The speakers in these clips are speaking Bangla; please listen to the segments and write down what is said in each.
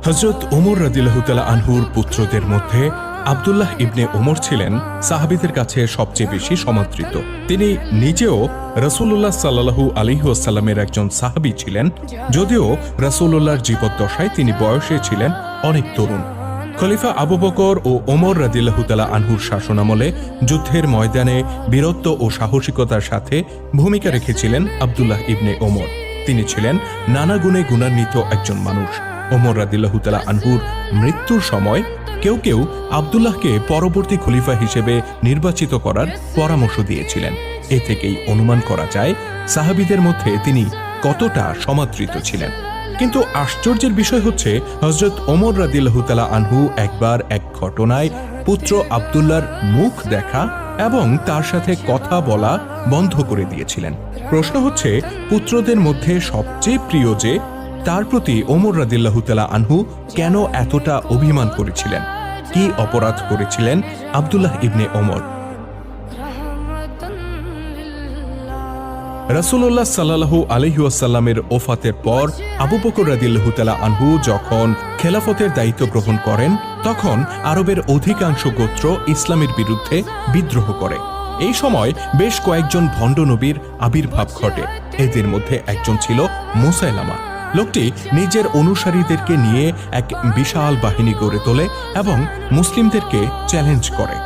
হযরত ওমর রাদিয়াল্লাহু তাআলা আনহুর পুত্রদের মধ্যে আব্দুল্লাহ ইবনে ওমর ছিলেন সাহাবীদের কাছে সবচেয়ে বেশি সমাদৃত। তিনি নিজেও রাসূলুল্লাহ সাল্লাল্লাহু আলাইহি ওয়াসাল্লামের একজন সাহাবী ছিলেন, যদিও রাসূলুল্লাহর জীবদ্দশায় তিনি বয়সে ছিলেন অনেক তরুণ। খলিফা আবু বকর ও ওমর রাদিয়াল্লাহু তাআলা আনহুর শাসনামলে যুদ্ধের ময়দানে বীরত্ব ও সাহসিকতার সাথে ভূমিকা রেখেছিলেন আব্দুল্লাহ ইবনে ওমর। তিনি ছিলেন নানা গুণে গুণান্বিত একজন মানুষ। ওমর রাদিয়াল্লাহু তাআলা আনহুর মৃত্যুর সময় কেউ কেউ আব্দুল্লাহকে পরবর্তী খলিফা হিসেবে নির্বাচিত করার পরামর্শ দিয়েছিলেন। এ থেকেই অনুমান করা যায় সাহাবীদের মধ্যে তিনি কতটা সমাদৃত ছিলেন। কিন্তু আশ্চর্যের বিষয় হচ্ছে, হযরত ওমর রাদিয়াল্লাহু তাআলা আনহু একবার এক ঘটনায় পুত্র আব্দুল্লাহর মুখ দেখা এবং তার সাথে কথা বলা বন্ধ করে দিয়েছিলেন। প্রশ্ন হচ্ছে, পুত্রদের মধ্যে সবচেয়ে প্রিয় যে, তার প্রতি ওমর রাদিয়াল্লাহু তাআলা আনহু কেন এতটা অভিমান করেছিলেন? কি অপরাধ করেছিলেন আব্দুল্লাহ ইবনে ওমর? রাসূলুল্লাহ সাল্লাল্লাহু আলাইহি ওয়াসাল্লামের ওফাতের পর আবু বকর রাদিয়াল্লাহু তাআলা আনহু যখন খেলাফতের দায়িত্ব গ্রহণ করেন, তখন আরবের অধিকাংশ গোত্র ইসলামের বিরুদ্ধে বিদ্রোহ করে। এই সময় বেশ কয়েকজন ভণ্ড নবীর আবির্ভাব ঘটে। এদের মধ্যে একজন ছিল মুসাইলামা। লোকটি নিজের অনুসারীদেরকে নিয়ে এক বিশাল বাহিনী গড়ে তোলে এবং মুসলিমদেরকে চ্যালেঞ্জ করে।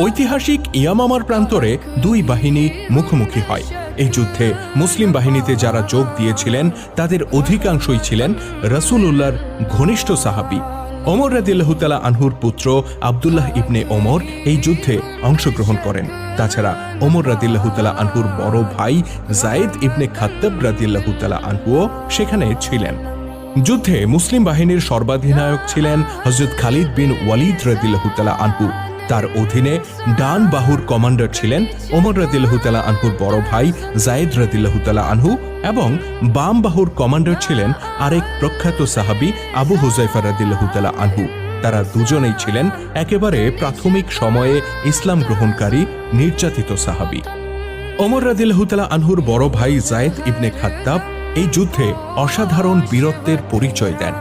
ঐতিহাসিক ইয়ামামার প্রান্তরে দুই বাহিনী মুখোমুখি হয়। এই যুদ্ধে মুসলিম বাহিনীতে যারা যোগ দিয়েছিলেন তাদের অধিকাংশই ছিলেন রাসূলুল্লাহর ঘনিষ্ঠ সাহাবী। ওমর রাদিয়াল্লাহু তাআলা আনহুর পুত্র আব্দুল্লাহ ইবনে ওমর এই যুদ্ধে অংশগ্রহণ করেন। তাছাড়া ওমর রাদিয়াল্লাহু তাআলা আনহুর বড় ভাই যায়েদ ইবনে খাত্তাব রাদিয়াল্লাহু তাআলা আনহুও সেখানে ছিলেন। যুদ্ধে মুসলিম বাহিনীর সর্বাধিনায়ক ছিলেন হযরত খালিদ বিন ওয়ালিদ রাদিয়াল্লাহু তাআলা আনহু। তার অধীনে ডান বাহুর কমান্ডার ছিলেন ওমর রাদিয়াল্লাহু তাআলা আনহুর বড় ভাই যায়েদ রাদিয়াল্লাহু তাআলা আনহু এবং বাম বাহুর কমান্ডার ছিলেন আরেক প্রখ্যাত সাহাবী আবু হুযায়ফা রাদিয়াল্লাহু তাআলা আনহু। তারা দুজনেই ছিলেন একেবারে প্রাথমিক সময়ে ইসলাম গ্রহণকারী নির্যাতিত সাহাবী। ওমর রাদিয়াল্লাহু তাআলা আনহুর বড় ভাই যায়েদ ইবনে খাত্তাব এই যুদ্ধে অসাধারণ বীরত্বের পরিচয় দেন।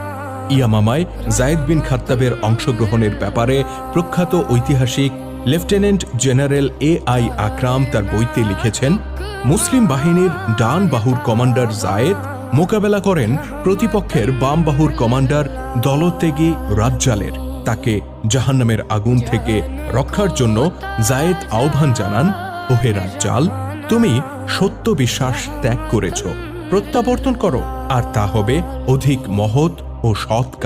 ইয়ামামায় যায়েদ বিন খাত্তাবের অংশগ্রহণের ব্যাপারে প্রখ্যাত ঐতিহাসিক লেফটেন্যান্ট জেনারেল এ.আই. আকরাম তার বইতে লিখেছেন, মুসলিম বাহিনীর ডান বাহুর কমান্ডার যায়েদ মোকাবেলা করেন প্রতিপক্ষের বাম বাহুর কমান্ডার দলতেগী রাজ্জালের। তাকে জাহান্নামের আগুন থেকে রক্ষার জন্য যায়েদ আহ্বান জানান, ওহে রাজ্জাল, তুমি সত্য বিশ্বাস ত্যাগ করেছ, প্রত্যাবর্তন করো, আর তা হবে অধিক মহৎ ও সৎ।